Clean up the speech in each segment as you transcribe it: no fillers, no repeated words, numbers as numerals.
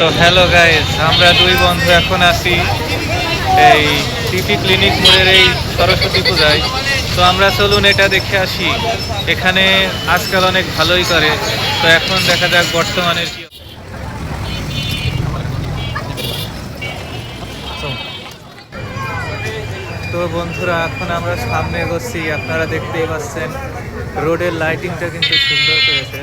তো hello guys, আমরা দুই বন্ধু এখন আছি এই টিপি ক্লিনিক মোড়ের এই সরস্বতী পূজায়। তো আমরা চলুন এটা দেখে আসি। এখানে আজকাল অনেক ভালোই করে। তো এখন দেখা যাক বর্তমানের কি। তো বন্ধুরা, এখন আমরা সামনে এগোচ্ছি। আপনারা দেখতেই পাচ্ছেন রোডের লাইটিংটা কিন্তু সুন্দর করেছে।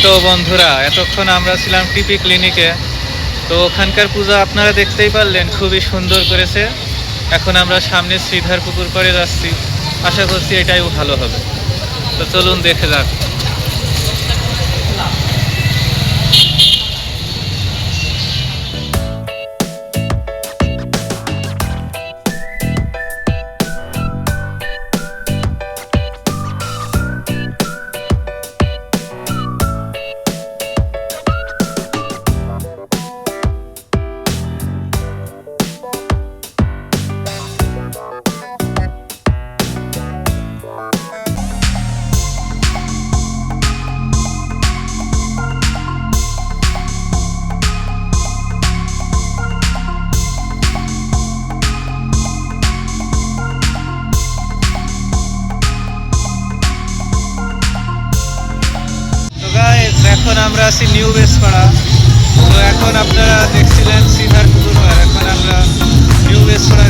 তো বন্ধুরা, এতক্ষণ আমরা ছিলাম টিপি ক্লিনিকে। তো ওখানকার পূজা আপনারা দেখতেই পারলেন, খুবই সুন্দর করেছে। এখন আমরা সামনে শ্রীধার পুকুর পাড়ে যাচ্ছি, আশা করছি এটাই ভালো হবে। তো চলুন দেখে যাক। এখন আমরা আছি নিউ বেসপাড়া। তো এখন আপনারা দেখছিলেন শ্রীধার পুকুর পাড়, এখন আমরা নিউ বেসপাড়া